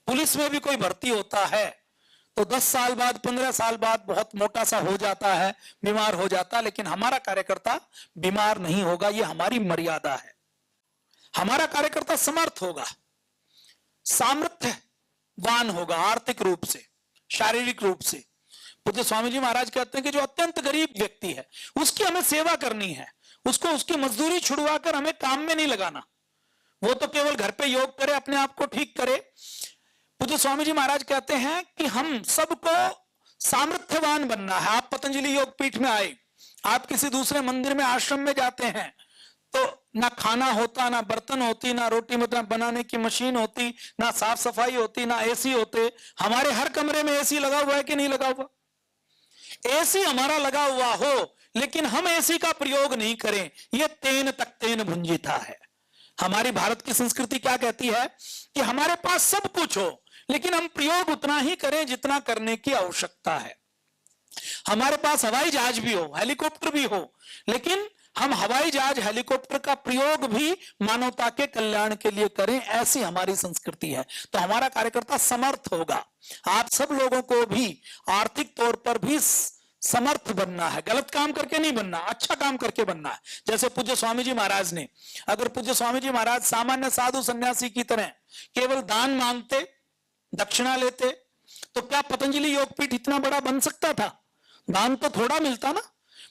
Police में भी कोई भर्ती होता है तो 10 साल बाद 15 साल बाद बहुत मोटा सा हो जाता है, बीमार हो जाता है, लेकिन हमारा कार्यकर्ता बीमार नहीं होगा। ये हमारी मर्यादा है। हमारा कार्यकर्ता समर्थ होगा, सामर्थ्यवान होगा, आर्थिक रूप से, शारीरिक रूप से। पूज्य स्वामी जी महाराज कहते हैं कि जो अत्यंत गरीब व्यक्ति है उसकी हमें सेवा करनी है, उसको उसकी मजदूरी छुड़वाकर हमें काम में नहीं लगाना। वो तो केवल घर पे योग करे, अपने आप को ठीक करे। पूज्य स्वामी जी महाराज कहते हैं कि हम सबको सामर्थ्यवान बनना है। आप पतंजलि योग पीठ में आए, आप किसी दूसरे मंदिर में, आश्रम में जाते हैं तो ना खाना होता, ना बर्तन होती, ना रोटी मतलब बनाने की मशीन होती, ना साफ सफाई होती, ना एसी होते। हमारे हर कमरे में एसी लगा हुआ है कि नहीं लगा हुआ? एसी हमारा लगा हुआ हो लेकिन हम एसी का प्रयोग नहीं करें, यह तेन तक तेन भुंजिता है। हमारी भारत की संस्कृति क्या कहती है कि हमारे पास सब कुछ हो लेकिन हम प्रयोग उतना ही करें जितना करने की आवश्यकता है। हमारे पास हवाई जहाज भी हो, हेलीकॉप्टर भी हो, लेकिन हम हवाई जहाज हेलीकॉप्टर का प्रयोग भी मानवता के कल्याण के लिए करें, ऐसी हमारी संस्कृति है। तो हमारा कार्यकर्ता समर्थ होगा। आप सब लोगों को भी आर्थिक तौर पर भी समर्थ बनना है, गलत काम करके नहीं बनना, अच्छा काम करके बनना है। जैसे पूज्य स्वामी जी महाराज ने, अगर पूज्य स्वामी जी महाराज सामान्य साधु सन्यासी की तरह केवल दान मांगते, दक्षिणा लेते, तो क्या पतंजलि योगपीठ इतना बड़ा बन सकता था? दान तो थोड़ा मिलता ना।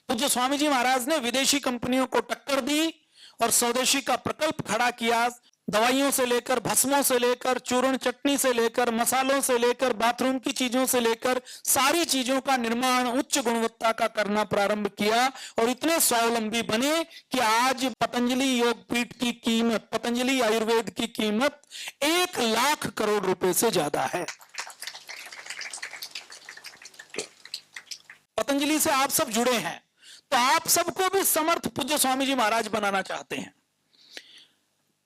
पूज्य स्वामी जी महाराज ने विदेशी कंपनियों को टक्कर दी और स्वदेशी का प्रकल्प खड़ा किया। दवाइयों से लेकर, भस्मों से लेकर, चूर्ण चटनी से लेकर, मसालों से लेकर, बाथरूम की चीजों से लेकर सारी चीजों का निर्माण उच्च गुणवत्ता का करना प्रारंभ किया और इतने स्वावलंबी बने कि आज पतंजलि योगपीठ की कीमत, पतंजलि आयुर्वेद की कीमत 1 लाख करोड़ रुपए से ज्यादा है। पतंजलि से आप सब जुड़े हैं तो आप सबको भी समर्थ पूज्य स्वामी जी महाराज बनाना चाहते हैं।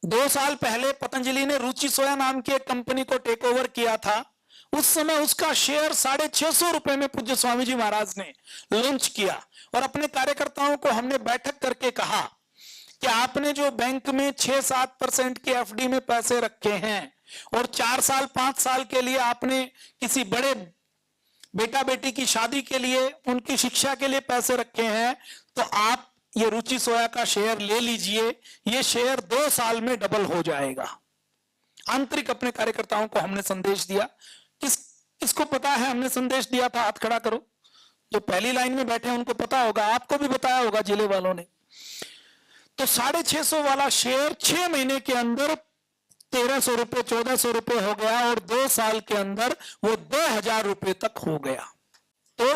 2 साल पहले पतंजलि ने रुचि सोया नाम की एक कंपनी को टेक ओवर किया था। उस समय उसका शेयर 650 रुपए में पूज्य स्वामी जी महाराज ने लॉन्च किया और अपने कार्यकर्ताओं को हमने बैठक करके कहा कि आपने जो बैंक में 6-7% की एफडी में पैसे रखे हैं और 4 साल 5 साल के लिए आपने किसी बड़े बेटा बेटी की शादी के लिए, उनकी शिक्षा के लिए पैसे रखे हैं, तो आप ये रुचि सोया का शेयर ले लीजिए, ये शेयर 2 साल में डबल हो जाएगा। आंतरिक अपने कार्यकर्ताओं को हमने संदेश दिया। किसको पता है हमने संदेश दिया था? हाथ खड़ा करो। जो पहली लाइन में बैठे हैं उनको पता होगा, आपको भी बताया होगा जिले वालों ने। तो 650 वाला शेयर 6 महीने के अंदर 1300 रुपए, 1400 रुपए हो गया और 2 साल के अंदर वो 2000 रुपए तक हो गया। तो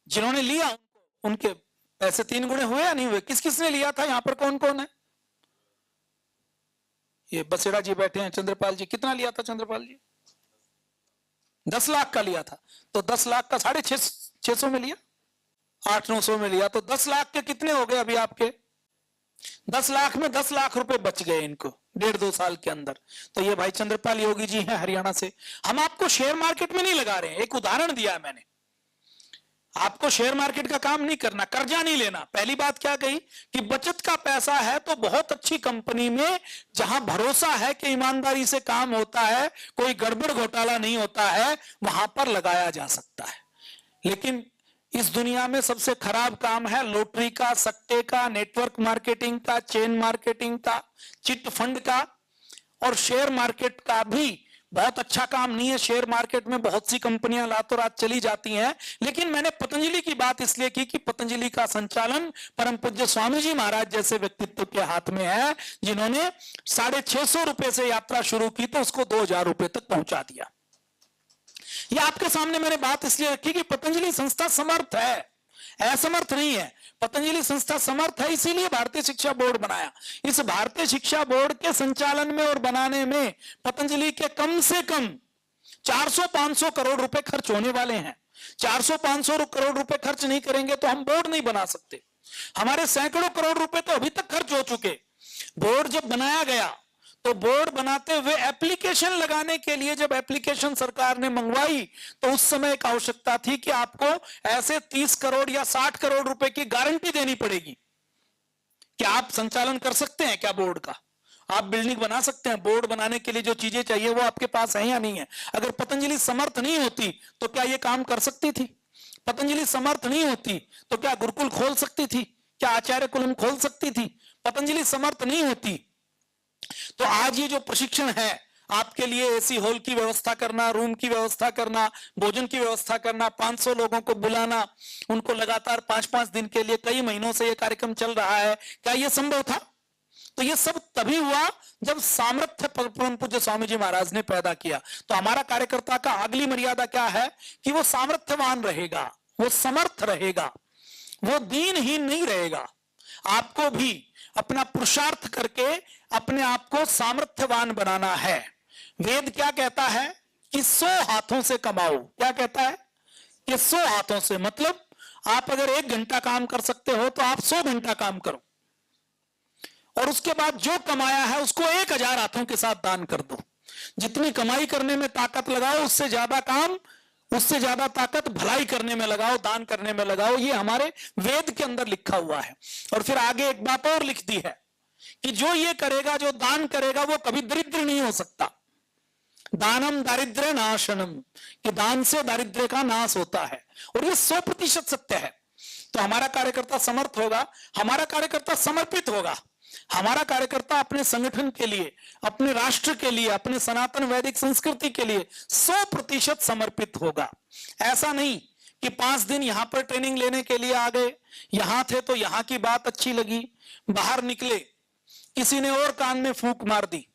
जिन्होंने लिया उनके पैसे 3 गुणे हुए या नहीं हुए? किस किस ने लिया था? यहां पर कौन कौन है? ये बसेड़ा जी बैठे हैं, चंद्रपाल जी। कितना लिया था चंद्रपाल जी? 10 लाख का लिया था। तो 10 लाख का 650 में लिया, 800-900 में लिया, तो 10 लाख के कितने हो गए अभी आपके? 10 लाख में 10 लाख रुपए बच गए इनको 1.5-2 साल के अंदर। तो ये भाई चंद्रपाल योगी जी हैं हरियाणा से। हम आपको शेयर मार्केट में नहीं लगा रहे हैं, एक उदाहरण दिया है मैंने। आपको शेयर मार्केट का काम नहीं करना, कर्जा नहीं लेना। पहली बात क्या कही कि बचत का पैसा है तो बहुत अच्छी कंपनी में, जहां भरोसा है कि ईमानदारी से काम होता है, कोई गड़बड़ घोटाला नहीं होता है, वहां पर लगाया जा सकता है। लेकिन इस दुनिया में सबसे खराब काम है लॉटरी का, सट्टे का, नेटवर्क मार्केटिंग का, चेन मार्केटिंग का, चिट फंड का। और शेयर मार्केट का भी बहुत अच्छा काम नहीं है। शेयर मार्केट में बहुत सी कंपनियां रातों रात चली जाती हैं, लेकिन मैंने पतंजलि की बात इसलिए की कि पतंजलि का संचालन परम पूज्य स्वामी जी महाराज जैसे व्यक्तित्व के हाथ में है, जिन्होंने 650 रुपए से यात्रा शुरू की तो उसको 2000 रुपए तक पहुंचा दिया। यह आपके सामने मैंने बात इसलिए रखी कि पतंजलि संस्था समर्थ है, असमर्थ नहीं है। पतंजलि संस्था समर्थ है, इसीलिए भारतीय शिक्षा बोर्ड बनाया। इस भारतीय शिक्षा बोर्ड के संचालन में और बनाने में पतंजलि के कम से कम 400-500 करोड़ रुपए खर्च होने वाले हैं। 400-500 करोड़ रुपए खर्च नहीं करेंगे तो हम बोर्ड नहीं बना सकते। हमारे सैकड़ों करोड़ रुपए तो अभी तक खर्च हो चुके। बोर्ड जब बनाया गया तो बोर्ड बनाते हुए एप्लीकेशन लगाने के लिए, जब एप्लीकेशन सरकार ने मंगवाई तो उस समय एक आवश्यकता थी कि आपको ऐसे 30 करोड़ या 60 करोड़ रुपए की गारंटी देनी पड़ेगी कि आप संचालन कर सकते हैं क्या बोर्ड का। आप बिल्डिंग बना सकते हैं, बोर्ड बनाने के लिए जो चीजें चाहिए वो आपके पास है या नहीं है। अगर पतंजलि समर्थ नहीं होती तो क्या ये काम कर सकती थी? पतंजलि समर्थ नहीं होती तो क्या गुरुकुल खोल सकती थी? क्या आचार्य कुलम खोल सकती थी? पतंजलि समर्थ नहीं होती तो आज ये जो प्रशिक्षण है आपके लिए, एसी हॉल की व्यवस्था करना, रूम की व्यवस्था करना, भोजन की व्यवस्था करना, 500 लोगों को बुलाना, उनको लगातार 5-5 दिन के लिए कई महीनों से ये कार्यक्रम चल रहा है, क्या ये संभव था? तो ये सब तभी हुआ जब सामर्थ्य परम पूज्य स्वामी जी महाराज ने पैदा किया। तो हमारा कार्यकर्ता का अगली मर्यादा क्या है कि वो सामर्थ्यवान रहेगा, वो समर्थ रहेगा, वो दीनहीन नहीं रहेगा। आपको भी अपना पुरुषार्थ करके अपने आप को सामर्थ्यवान बनाना है। वेद क्या कहता है कि 100 हाथों से कमाओ। क्या कहता है कि 100 हाथों से, मतलब आप अगर 1 घंटा काम कर सकते हो तो आप 100 घंटा काम करो, और उसके बाद जो कमाया है उसको 1000 हाथों के साथ दान कर दो। जितनी कमाई करने में ताकत लगाओ, उससे ज्यादा काम, उससे ज्यादा ताकत भलाई करने में लगाओ, दान करने में लगाओ। ये हमारे वेद के अंदर लिखा हुआ है। और फिर आगे एक बात और लिख दी है कि जो ये करेगा, जो दान करेगा, वो कभी दरिद्र नहीं हो सकता। दानम दारिद्र्य नाशनम, कि दान से दारिद्र्य का नाश होता है, और ये 100% सत्य है। तो हमारा कार्यकर्ता समर्थ होगा, हमारा कार्यकर्ता समर्पित होगा, हमारा कार्यकर्ता अपने संगठन के लिए, अपने राष्ट्र के लिए, अपने सनातन वैदिक संस्कृति के लिए 100% समर्पित होगा। ऐसा नहीं कि 5 दिन यहां पर ट्रेनिंग लेने के लिए आ गए, यहां थे तो यहां की बात अच्छी लगी, बाहर निकले किसी ने और कान में फूंक मार दी,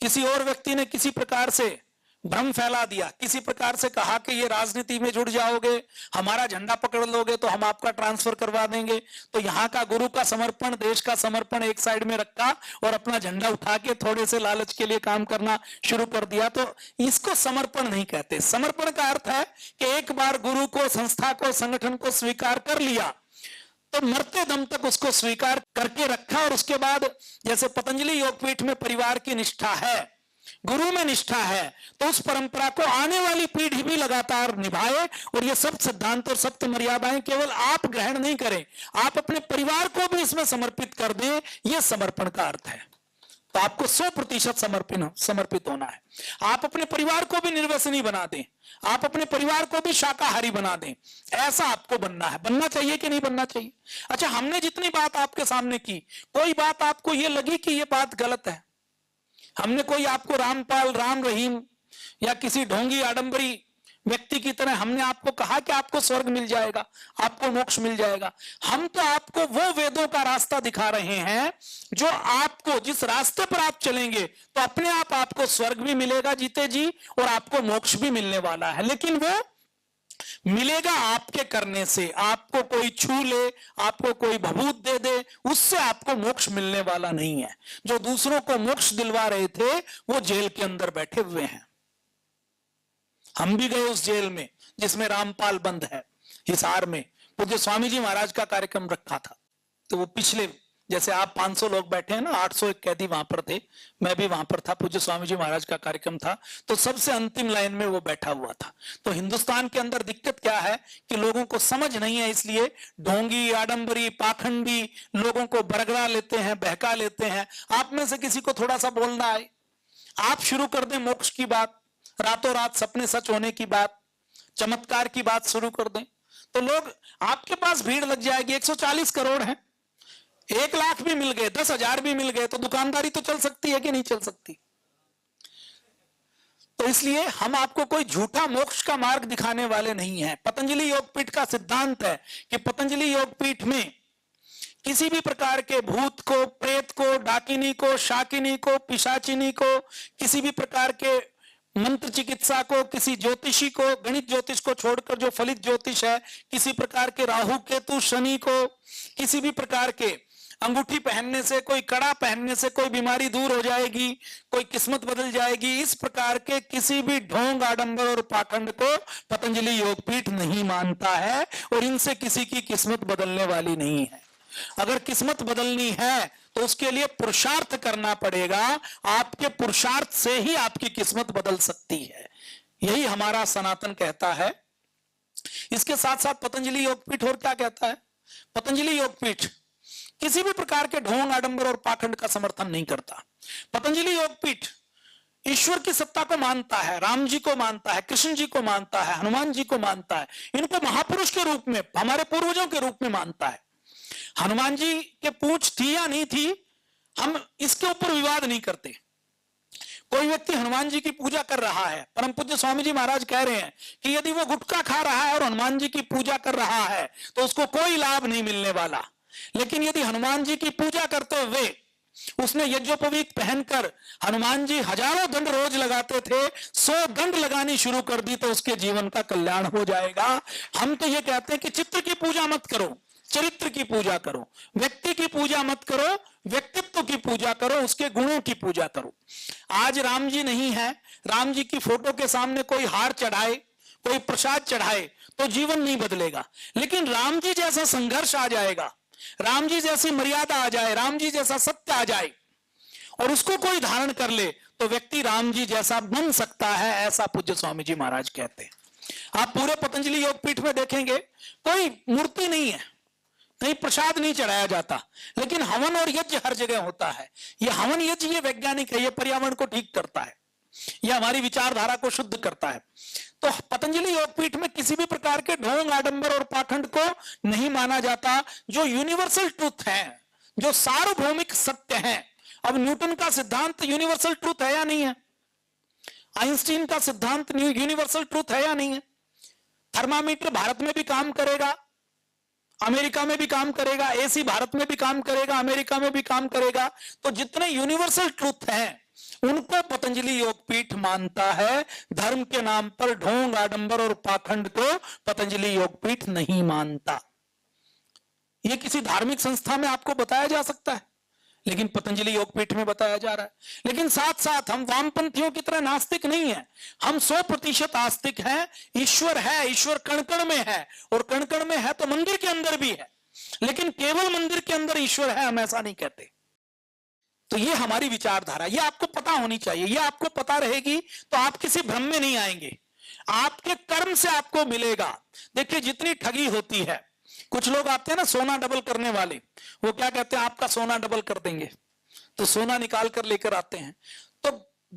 किसी और व्यक्ति ने किसी प्रकार से भ्रम फैला दिया, किसी प्रकार से कहा कि ये राजनीति में जुड़ जाओगे, हमारा झंडा पकड़ लोगे तो हम आपका ट्रांसफर करवा देंगे। तो यहाँ का गुरु का समर्पण, देश का समर्पण एक साइड में रखा और अपना झंडा उठा के थोड़े से लालच के लिए काम करना शुरू कर दिया। तो इसको समर्पण नहीं कहते। समर्पण का अर्थ है कि एक बार गुरु को, संस्था को, संगठन को स्वीकार कर लिया तो मरते दम तक उसको स्वीकार करके रखा। और उसके बाद जैसे पतंजलि योगपीठ में परिवार की निष्ठा है, गुरु में निष्ठा है, तो उस परंपरा को आने वाली पीढ़ी भी लगातार निभाए। और ये सब सिद्धांत और सप्त मर्यादाएं केवल आप ग्रहण नहीं करें, आप अपने परिवार को भी इसमें समर्पित कर दें। यह समर्पण का अर्थ है। तो आपको 100% समर्पित होना है। आप अपने परिवार को भी निर्व्यसनी बना दें, आप अपने परिवार को भी शाकाहारी बना दें, ऐसा आपको बनना है। बनना चाहिए कि नहीं बनना चाहिए? अच्छा, हमने जितनी बात आपके सामने की, कोई बात आपको ये लगी कि ये बात गलत है? हमने कोई आपको रामपाल, राम रहीम या किसी ढोंगी आडंबरी व्यक्ति की तरह हमने आपको कहा कि आपको स्वर्ग मिल जाएगा, आपको मोक्ष मिल जाएगा? हम तो आपको वो वेदों का रास्ता दिखा रहे हैं जो आपको, जिस रास्ते पर आप चलेंगे तो अपने आप आपको स्वर्ग भी मिलेगा जीते जी, और आपको मोक्ष भी मिलने वाला है। लेकिन वो मिलेगा आपके करने से। आपको कोई छू ले, आपको कोई भभूत दे दे, उससे आपको मोक्ष मिलने वाला नहीं है। जो दूसरों को मोक्ष दिलवा रहे थे वो जेल के अंदर बैठे हुए हैं। हम भी गए उस जेल में जिसमें रामपाल बंद है, हिसार में। पूज्य स्वामी जी महाराज का कार्यक्रम रखा था, तो वो पिछले, जैसे आप 500 लोग बैठे हैं ना, 801 कैदी वहां पर थे, मैं भी वहां पर था, पूज्य स्वामी जी महाराज का कार्यक्रम था, तो सबसे अंतिम लाइन में वो बैठा हुआ था। तो हिंदुस्तान के अंदर दिक्कत क्या है कि लोगों को समझ नहीं है, इसलिए ढोंगी, आडंबरी, पाखंडी लोगों को बरगला लेते हैं, बहका लेते हैं। आप में से किसी को थोड़ा सा बोलना आए, आप शुरू कर दें मोक्ष की बात, रातों रात सपने सच होने की बात, चमत्कार की बात शुरू कर दें, तो लोग, आपके पास भीड़ लग जाएगी। 140 करोड़ है, 1 लाख भी मिल गए, 10,000 भी मिल गए, तो दुकानदारी तो चल सकती है कि नहीं चल सकती? तो इसलिए हम आपको कोई झूठा मोक्ष का मार्ग दिखाने वाले नहीं हैं। पतंजलि योगपीठ का सिद्धांत है कि पतंजलि योगपीठ में किसी भी प्रकार के भूत को, प्रेत को, डाकिनी को, शाकिनी को, पिशाचिनी को, किसी भी प्रकार के मंत्र चिकित्सा को, किसी ज्योतिषी को, गणित ज्योतिष को छोड़कर जो फलित ज्योतिष है, किसी प्रकार के राहु केतु शनि को, किसी भी प्रकार के अंगूठी पहनने से, कोई कड़ा पहनने से कोई बीमारी दूर हो जाएगी, कोई किस्मत बदल जाएगी, इस प्रकार के किसी भी ढोंग, आडंबर और पाखंड को पतंजलि योगपीठ नहीं मानता है, और इनसे किसी की किस्मत बदलने वाली नहीं है। अगर किस्मत बदलनी है तो उसके लिए पुरुषार्थ करना पड़ेगा। आपके पुरुषार्थ से ही आपकी किस्मत बदल सकती है, यही हमारा सनातन कहता है। इसके साथ साथ पतंजलि योगपीठ और क्या कहता है? पतंजलि योगपीठ किसी भी प्रकार के ढोंग, आडंबर और पाखंड का समर्थन नहीं करता। पतंजलि योगपीठ ईश्वर की सत्ता को मानता है, राम जी को मानता है, कृष्ण जी को मानता है, हनुमान जी को मानता है, इनको महापुरुष के रूप में, हमारे पूर्वजों के रूप में मानता है। हनुमान जी के पूंछ थी या नहीं थी, हम इसके ऊपर विवाद नहीं करते। कोई व्यक्ति हनुमान जी की पूजा कर रहा है, परम पूज्य स्वामी जी महाराज कह रहे हैं कि यदि वो गुटखा खा रहा है और हनुमान जी की पूजा कर रहा है तो उसको कोई लाभ नहीं मिलने वाला। लेकिन यदि हनुमान जी की पूजा करते हुए उसने यज्ञोपवीत पहनकर, हनुमान जी हजारों दंड रोज लगाते थे, 100 दंड लगानी शुरू कर दी तो उसके जीवन का कल्याण हो जाएगा। हम तो ये कहते हैं कि चित्र की पूजा मत करो, चरित्र की पूजा करो, व्यक्ति की पूजा मत करो, व्यक्तित्व की पूजा करो, उसके गुणों की पूजा करो। आज राम जी नहीं है, राम जी की फोटो के सामने कोई हार चढ़ाए, कोई प्रसाद चढ़ाए तो जीवन नहीं बदलेगा। लेकिन राम जी जैसा संघर्ष आ जाएगा, राम जी जैसी मर्यादा आ जाए, राम जी जैसा सत्य आ जाए और उसको कोई धारण कर ले तो व्यक्ति राम जी जैसा बन सकता है, ऐसा पूज्य स्वामी जी महाराज कहते हैं। आप पूरे पतंजलि योगपीठ में देखेंगे कोई मूर्ति नहीं है, कहीं प्रसाद नहीं चढ़ाया जाता, लेकिन हवन और यज्ञ हर जगह होता है। ये हवन यज्ञ ये वैज्ञानिक है, ये पर्यावरण को ठीक करता है, ये हमारी विचारधारा को शुद्ध करता है। तो पतंजलि योगपीठ में किसी भी प्रकार के ढोंग, आडंबर और पाखंड को नहीं माना जाता। जो यूनिवर्सल ट्रूथ है, जो सार्वभौमिक सत्य है। अब न्यूटन का सिद्धांत यूनिवर्सल ट्रूथ है या नहीं है? आइंस्टीन का सिद्धांत यूनिवर्सल ट्रूथ है या नहीं है? थर्मामीटर भारत में भी काम करेगा, अमेरिका में भी काम करेगा, एसी भारत में भी काम करेगा, अमेरिका में भी काम करेगा। तो जितने यूनिवर्सल ट्रूथ हैं उनको पतंजलि योगपीठ मानता है। धर्म के नाम पर ढोंग, आडंबर और पाखंड को पतंजलि योगपीठ नहीं मानता। यह किसी धार्मिक संस्था में आपको बताया जा सकता है, लेकिन पतंजलि योगपीठ में बताया जा रहा है। लेकिन साथ साथ हम वामपंथियों की तरह नास्तिक नहीं है, हम 100% आस्तिक हैं। ईश्वर है, ईश्वर कण कण में है, और कण कण में है तो मंदिर के अंदर भी है, लेकिन केवल मंदिर के अंदर ईश्वर है हम ऐसा नहीं कहते। तो ये हमारी विचारधारा, ये आपको पता होनी चाहिए। ये आपको पता रहेगी तो आप किसी भ्रम में नहीं आएंगे, आपके कर्म से आपको मिलेगा। देखिए जितनी ठगी होती है, कुछ लोग आते हैं ना सोना डबल करने वाले, वो क्या कहते हैं आपका सोना डबल कर देंगे, तो सोना निकाल कर लेकर आते हैं। तो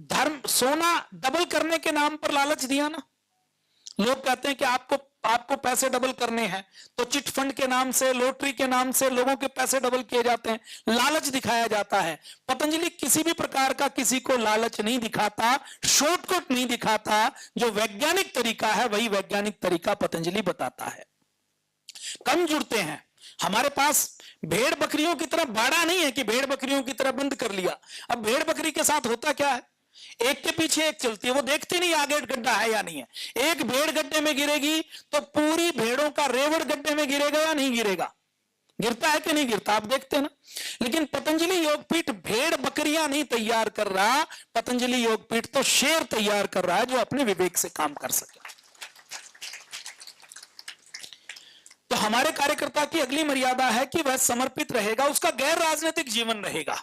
धर्म, सोना डबल करने के नाम पर लालच दिया ना। लोग कहते हैं कि आपको पैसे डबल करने हैं, तो चिट फंड के नाम से, लॉटरी के नाम से लोगों के पैसे डबल किए जाते हैं, लालच दिखाया जाता है। पतंजलि किसी भी प्रकार का किसी को लालच नहीं दिखाता, शॉर्टकट नहीं दिखाता। जो वैज्ञानिक तरीका है वही वैज्ञानिक तरीका पतंजलि बताता है। कम जुड़ते हैं, हमारे पास भेड़ बकरियों की तरह बाड़ा नहीं है कि भेड़ बकरियों की तरह बंद कर लिया। अब भेड़ बकरी के साथ होता क्या है, एक के पीछे एक चलती है, वो देखती नहीं आगे गड्ढा है या नहीं है। एक भेड़ गड्ढे में गिरेगी तो पूरी भेड़ों का रेवड़ गड्ढे में गिरेगा या नहीं गिरेगा? गिरता है कि नहीं गिरता, आप देखते हैं ना। लेकिन पतंजलि योगपीठ भेड़ बकरियां नहीं तैयार कर रहा, पतंजलि योगपीठ तो शेर तैयार कर रहा है जो अपने विवेक से काम कर सके। तो हमारे कार्यकर्ता की अगली मर्यादा है कि वह समर्पित रहेगा, उसका गैर राजनीतिक जीवन रहेगा।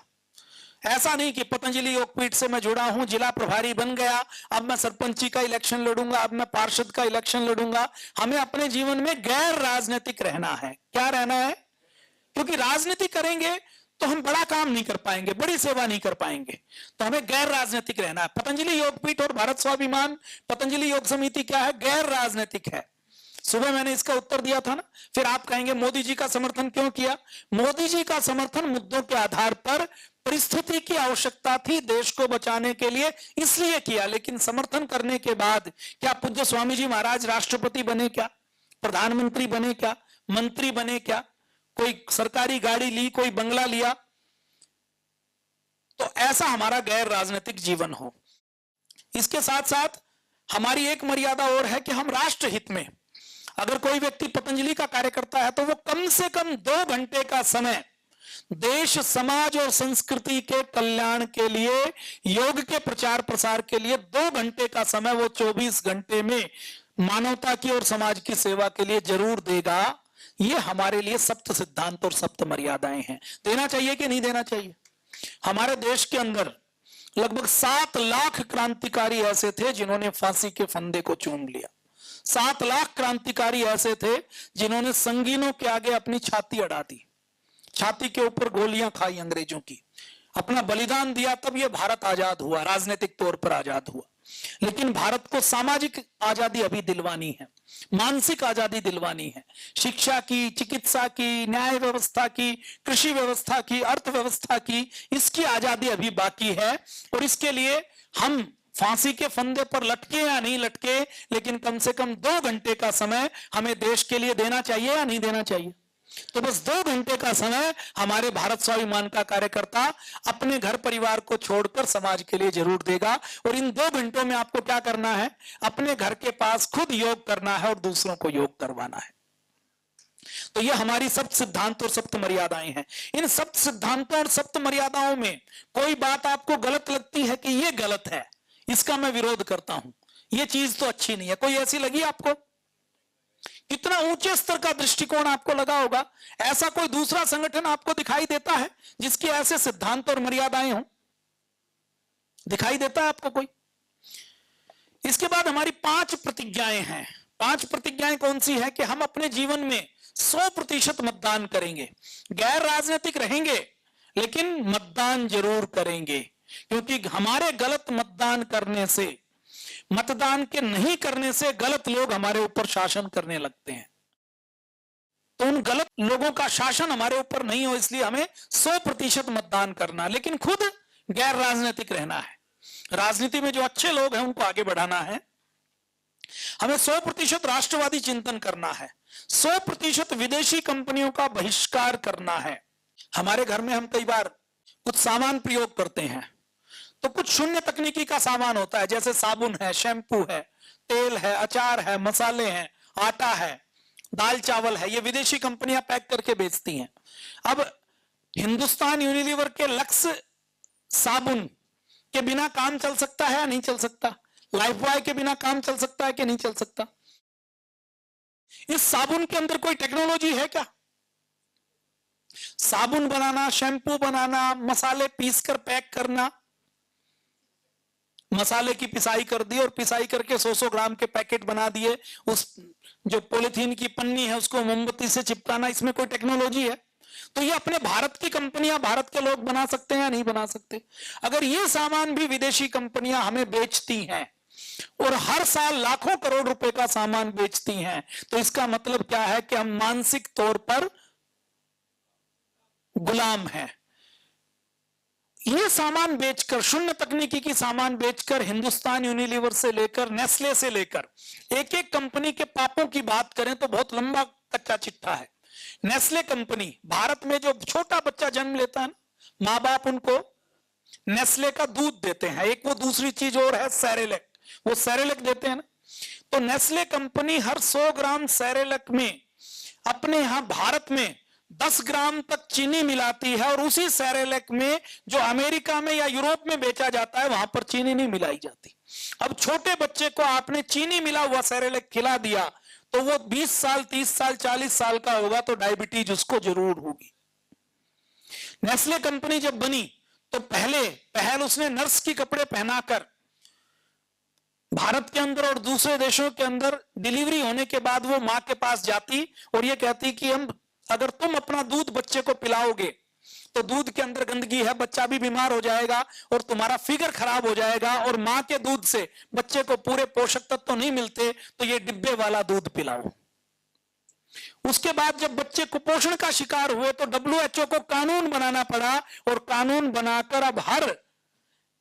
ऐसा नहीं कि पतंजलि योगपीठ से मैं जुड़ा हूं, जिला प्रभारी बन गया, अब मैं सरपंची का इलेक्शन लड़ूंगा, अब मैं पार्षद का इलेक्शन लड़ूंगा। हमें अपने जीवन में गैर राजनीतिक रहना है। क्या रहना है? क्योंकि राजनीति करेंगे तो हम बड़ा काम नहीं कर पाएंगे, बड़ी सेवा नहीं कर पाएंगे, तो हमें गैर राजनीतिक रहना है। पतंजलि योगपीठ और भारत स्वाभिमान पतंजलि योग समिति क्या है? गैर राजनीतिक है। सुबह मैंने इसका उत्तर दिया था ना। फिर आप कहेंगे मोदी जी का समर्थन क्यों किया? मोदी जी का समर्थन मुद्दों के आधार पर, परिस्थिति की आवश्यकता थी देश को बचाने के लिए, इसलिए किया। लेकिन समर्थन करने के बाद क्या पूज्य स्वामी जी महाराज राष्ट्रपति बने क्या? प्रधानमंत्री बने क्या? मंत्री बने क्या? कोई सरकारी गाड़ी ली, कोई बंगला लिया? तो ऐसा हमारा गैर राजनीतिक जीवन हो। इसके साथ साथ हमारी एक मर्यादा और है कि हम राष्ट्रहित में, अगर कोई व्यक्ति पतंजलि का कार्यकर्ता है तो वो कम से कम 2 घंटे का समय देश, समाज और संस्कृति के कल्याण के लिए, योग के प्रचार प्रसार के लिए 2 घंटे का समय वो 24 घंटे में मानवता की और समाज की सेवा के लिए जरूर देगा। ये हमारे लिए सप्त सिद्धांत और सप्त मर्यादाएं हैं। देना चाहिए कि नहीं देना चाहिए? हमारे देश के अंदर लगभग 7 लाख क्रांतिकारी ऐसे थे जिन्होंने फांसी के फंदे को चूम लिया। 7 लाख क्रांतिकारी ऐसे थे जिन्होंने संगीनों के आगे अपनी छाती अड़ा दी। छाती के ऊपर गोलियां खाई अंग्रेजों की, अपना बलिदान दिया, तब ये भारत आजाद हुआ, राजनीतिक तौर पर आजाद हुआ। लेकिन भारत को सामाजिक आजादी अभी दिलवानी है, मानसिक आजादी दिलवानी है, शिक्षा की, चिकित्सा की, न्याय व्यवस्था की, कृषि व्यवस्था की, अर्थव्यवस्था की, इसकी आजादी अभी बाकी है। और इसके लिए हम फांसी के फंदे पर लटके या नहीं लटके, लेकिन कम से कम 2 घंटे का समय हमें देश के लिए देना चाहिए या नहीं देना चाहिए। तो बस 2 घंटे का समय हमारे भारत स्वाभिमान का कार्यकर्ता अपने घर परिवार को छोड़कर समाज के लिए जरूर देगा। और इन 2 घंटों में आपको क्या करना है, अपने घर के पास खुद योग करना है और दूसरों को योग करवाना है। तो ये हमारी सप्त सिद्धांत और सप्त मर्यादाएं हैं। इन सप्त सिद्धांतों और सप्त मर्यादाओं में कोई बात आपको गलत लगती है कि ये गलत है, इसका मैं विरोध करता हूं, ये चीज तो अच्छी नहीं है, कोई ऐसी लगी आपको? कितना ऊंचे स्तर का दृष्टिकोण आपको लगा होगा। ऐसा कोई दूसरा संगठन आपको दिखाई देता है जिसके ऐसे सिद्धांत और मर्यादाएं हों? दिखाई देता है आपको कोई? इसके बाद हमारी 5 प्रतिज्ञाएं हैं। 5 प्रतिज्ञाएं कौन सी है कि हम अपने जीवन में 100% मतदान करेंगे, गैर राजनीतिक रहेंगे लेकिन मतदान जरूर करेंगे, क्योंकि हमारे गलत मतदान करने से, मतदान के नहीं करने से गलत लोग हमारे ऊपर शासन करने लगते हैं। तो उन गलत लोगों का शासन हमारे ऊपर नहीं हो, इसलिए हमें 100% मतदान करना, लेकिन खुद गैर राजनीतिक रहना है। राजनीति में जो अच्छे लोग हैं उनको आगे बढ़ाना है। हमें 100% राष्ट्रवादी चिंतन करना है, 100% विदेशी कंपनियों का बहिष्कार करना है। हमारे घर में हम कई बार कुछ सामान प्रयोग करते हैं, तो कुछ शून्य तकनीकी का सामान होता है, जैसे साबुन है, शैम्पू है, तेल है, अचार है, मसाले हैं, आटा है, दाल चावल है, ये विदेशी कंपनियां पैक करके बेचती हैं। अब हिंदुस्तान यूनिलीवर के लक्स साबुन के बिना काम चल सकता है या नहीं चल सकता? लाइफबॉय के बिना काम चल सकता है कि नहीं चल सकता? इस साबुन के अंदर कोई टेक्नोलॉजी है क्या? साबुन बनाना, शैम्पू बनाना, मसाले पीसकर पैक करना, मसाले की पिसाई कर दी और पिसाई करके 100-100 ग्राम के पैकेट बना दिए, उस जो पॉलिथीन की पन्नी है उसको मोमबत्ती से चिपकाना, इसमें कोई टेक्नोलॉजी है? तो ये अपने भारत की कंपनियां, भारत के लोग बना सकते हैं या नहीं बना सकते? अगर ये सामान भी विदेशी कंपनियां हमें बेचती हैं और हर साल लाखों करोड़ रुपए का सामान बेचती हैं, तो इसका मतलब क्या है कि हम मानसिक तौर पर गुलाम हैं। ये सामान बेचकर, शून्य तकनीकी की सामान बेचकर, हिंदुस्तान यूनिलीवर से लेकर नेस्ले से लेकर एक एक कंपनी के पापों की बात करें तो बहुत लंबा कच्चा चिट्ठा है। नेस्ले कंपनी, भारत में जो छोटा बच्चा जन्म लेता है ना, माँ बाप उनको नेस्ले का दूध देते हैं। एक वो दूसरी चीज और है सेरेलेक, वो सेरेलेक देते हैं ना। तो नेस्ले कंपनी हर 100 ग्राम सेरेलेक में अपने यहां भारत में 10 ग्राम तक चीनी मिलाती है, और उसी सेरेलेक में जो अमेरिका में या यूरोप में बेचा जाता है वहां पर चीनी नहीं मिलाई जाती। अब छोटे बच्चे को आपने चीनी मिला हुआ सेरेलेक खिला दिया तो वो 20 साल, 30 साल, 40 साल का होगा तो डायबिटीज उसको जरूर होगी। नेस्ले कंपनी जब बनी तो पहल उसने नर्स की कपड़े पहनाकर भारत के अंदर और दूसरे देशों के अंदर डिलीवरी होने के बाद वो मां के पास जाती और ये कहती कि हम, अगर तुम अपना दूध बच्चे को पिलाओगे तो दूध के अंदर गंदगी है, बच्चा भी बीमार हो जाएगा और तुम्हारा फिगर खराब हो जाएगा, और मां के दूध से बच्चे को पूरे पोषक तत्व तो नहीं मिलते, तो ये डिब्बे वाला दूध पिलाओ। उसके बाद जब बच्चे कुपोषण का शिकार हुए तो WHO को कानून बनाना पड़ा, और कानून बनाकर अब हर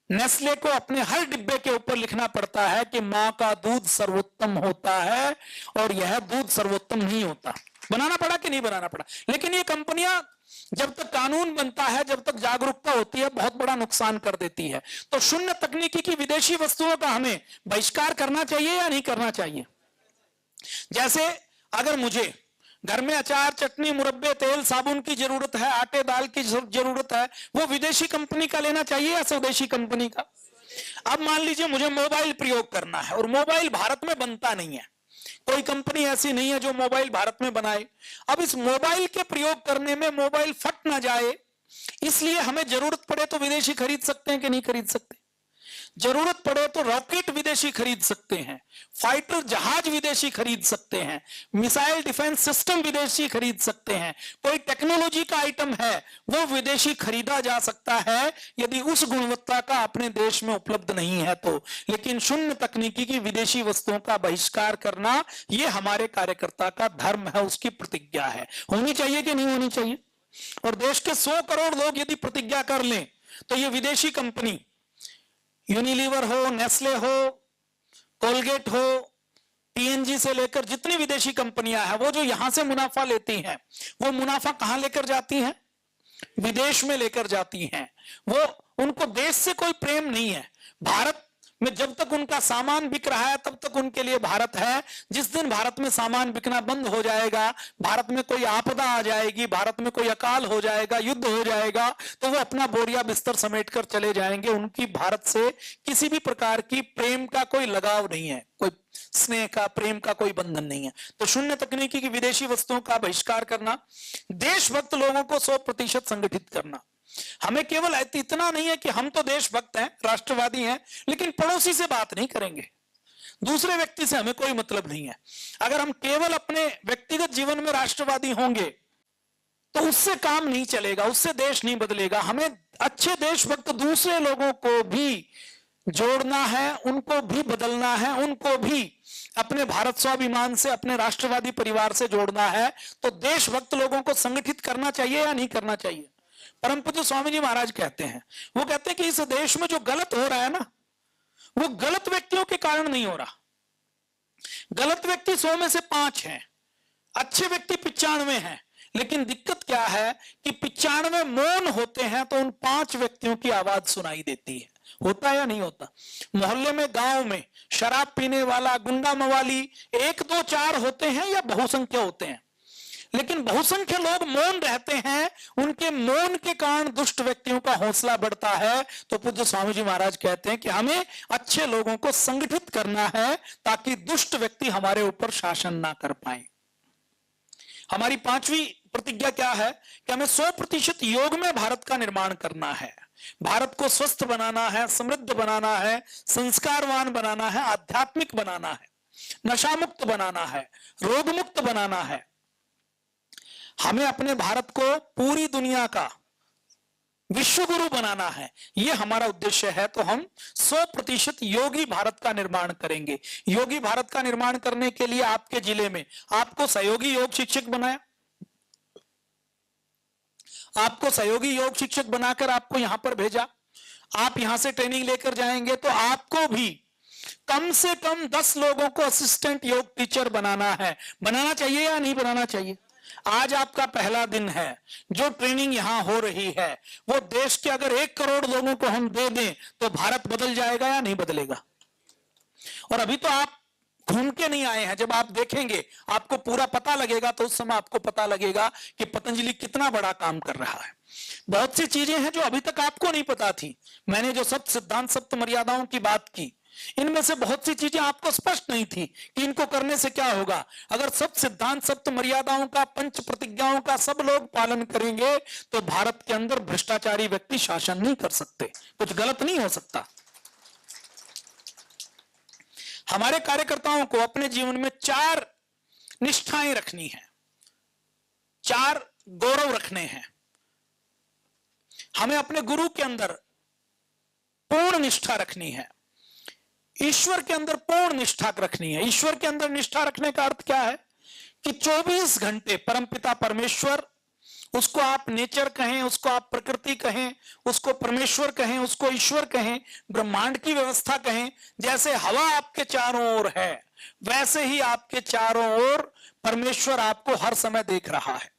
नेस्ले को अपने हर डिब्बे के ऊपर लिखना पड़ता है कि मां का दूध सर्वोत्तम होता है और यह दूध सर्वोत्तम नहीं होता। बनाना पड़ा कि नहीं बनाना पड़ा? लेकिन ये कंपनियां जब तक कानून बनता है, जब तक जागरूकता होती है, बहुत बड़ा नुकसान कर देती है। तो शून्य तकनीकी की विदेशी वस्तुओं का हमें बहिष्कार करना चाहिए या नहीं करना चाहिए? जैसे अगर मुझे घर में अचार, चटनी, मुरब्बे, तेल, साबुन की जरूरत है, आटे दाल की जरूरत है, वो विदेशी कंपनी का लेना चाहिए या स्वदेशी कंपनी का? अब मान लीजिए मुझे मोबाइल प्रयोग करना है और मोबाइल भारत में बनता नहीं है, कोई कंपनी ऐसी नहीं है जो मोबाइल भारत में बनाए। अब इस मोबाइल के प्रयोग करने में मोबाइल फट ना जाए, इसलिए हमें जरूरत पड़े तो विदेशी खरीद सकते हैं कि नहीं खरीद सकते? जरूरत पड़े तो रॉकेट विदेशी खरीद सकते हैं, फाइटर जहाज विदेशी खरीद सकते हैं, मिसाइल डिफेंस सिस्टम विदेशी खरीद सकते हैं, कोई टेक्नोलॉजी का आइटम है वो विदेशी खरीदा जा सकता है यदि उस गुणवत्ता का अपने देश में उपलब्ध नहीं है तो। लेकिन शून्य तकनीकी की विदेशी वस्तुओं का बहिष्कार करना यह हमारे कार्यकर्ता का धर्म है, उसकी प्रतिज्ञा है। होनी चाहिए कि नहीं होनी चाहिए? और देश के 100 करोड़ लोग यदि प्रतिज्ञा कर लें तो ये विदेशी कंपनी, यूनिलीवर हो, नेस्ले हो, कोलगेट हो, पीएनजी से लेकर जितनी विदेशी कंपनियां हैं, वो जो यहां से मुनाफा लेती हैं, वो मुनाफा कहां लेकर जाती हैं? विदेश में लेकर जाती हैं। वो, उनको देश से कोई प्रेम नहीं है। भारत में जब तक उनका सामान बिक रहा है तब तक उनके लिए भारत है। जिस दिन भारत में सामान बिकना बंद हो जाएगा, भारत में कोई आपदा आ जाएगी, भारत में कोई अकाल हो जाएगा, युद्ध हो जाएगा, तो वो अपना बोरिया बिस्तर समेट कर चले जाएंगे। उनकी भारत से किसी भी प्रकार की प्रेम का कोई लगाव नहीं है, कोई स्नेह का, प्रेम का कोई बंधन नहीं है। तो शून्य तकनीकी की विदेशी वस्तुओं का बहिष्कार करना, देशभक्त लोगों को 100% संगठित करना। हमें केवल इतना नहीं है कि हम तो देशभक्त हैं, राष्ट्रवादी हैं, लेकिन पड़ोसी से बात नहीं करेंगे, दूसरे व्यक्ति से हमें कोई मतलब नहीं है। अगर हम केवल अपने व्यक्तिगत जीवन में राष्ट्रवादी होंगे तो उससे काम नहीं चलेगा, उससे देश नहीं बदलेगा। हमें अच्छे देशभक्त दूसरे लोगों को भी जोड़ना है, उनको भी बदलना है, उनको भी अपने भारत स्वाभिमान से, अपने राष्ट्रवादी परिवार से जोड़ना है। तो देशभक्त लोगों को संगठित करना चाहिए या नहीं करना चाहिए? परम पूज्य स्वामी जी महाराज कहते हैं, वो कहते हैं कि इस देश में जो गलत हो रहा है ना, वो गलत व्यक्तियों के कारण नहीं हो रहा। गलत व्यक्ति 100 में से 5 हैं, अच्छे व्यक्ति 95 हैं। लेकिन दिक्कत क्या है कि 95 मौन होते हैं तो उन 5 व्यक्तियों की आवाज सुनाई देती है। होता है या नहीं होता? मोहल्ले में, गांव में शराब पीने वाला, गुंडा मवाली 1 2 4 होते हैं या बहुसंख्य होते हैं, लेकिन बहुसंख्य लोग मौन रहते हैं। उनके मौन के कारण दुष्ट व्यक्तियों का हौसला बढ़ता है। तो पूज्य स्वामी जी महाराज कहते हैं कि हमें अच्छे लोगों को संगठित करना है ताकि दुष्ट व्यक्ति हमारे ऊपर शासन ना कर पाए। हमारी 5वीं प्रतिज्ञा क्या है कि हमें 100% योग में भारत का निर्माण करना है। भारत को स्वस्थ बनाना है, समृद्ध बनाना है, संस्कारवान बनाना है, आध्यात्मिक बनाना है, नशा मुक्त बनाना है, रोग मुक्त बनाना है। हमें अपने भारत को पूरी दुनिया का विश्व गुरु बनाना है, यह हमारा उद्देश्य है। तो हम 100% योगी भारत का निर्माण करेंगे। योगी भारत का निर्माण करने के लिए आपके जिले में आपको सहयोगी योग शिक्षक बनाया, आपको सहयोगी योग शिक्षक बनाकर आपको यहां पर भेजा। आप यहां से ट्रेनिंग लेकर जाएंगे तो आपको भी कम से कम 10 लोगों को असिस्टेंट योग टीचर बनाना है। बनाना चाहिए या नहीं बनाना चाहिए? आज आपका पहला दिन है। जो ट्रेनिंग यहां हो रही है वो देश के अगर 1 करोड़ लोगों को हम दे दें तो भारत बदल जाएगा या नहीं बदलेगा? और अभी तो आप घूम के नहीं आए हैं, जब आप देखेंगे आपको पूरा पता लगेगा, तो उस समय आपको पता लगेगा कि पतंजलि कितना बड़ा काम कर रहा है। बहुत सी चीजें हैं जो अभी तक आपको नहीं पता थी। मैंने जो सप्त सिद्धांत सप्त मर्यादाओं की बात की, इनमें से बहुत सी चीजें आपको स्पष्ट नहीं थी कि इनको करने से क्या होगा। अगर सप्त सिद्धांत सप्त मर्यादाओं का, पंच प्रतिज्ञाओं का सब लोग पालन करेंगे तो भारत के अंदर भ्रष्टाचारी व्यक्ति शासन नहीं कर सकते, कुछ गलत नहीं हो सकता। हमारे कार्यकर्ताओं को अपने जीवन में 4 निष्ठाएं रखनी है, 4 गौरव रखने हैं। हमें अपने गुरु के अंदर पूर्ण निष्ठा रखनी है, ईश्वर के अंदर पूर्ण निष्ठा रखनी है। ईश्वर के अंदर निष्ठा रखने का अर्थ क्या है कि 24 घंटे परमपिता परमेश्वर, उसको आप नेचर कहें, उसको आप प्रकृति कहें, उसको परमेश्वर कहें, उसको ईश्वर कहें, ब्रह्मांड की व्यवस्था कहें। जैसे हवा आपके चारों ओर है वैसे ही आपके चारों ओर परमेश्वर आपको हर समय देख रहा है।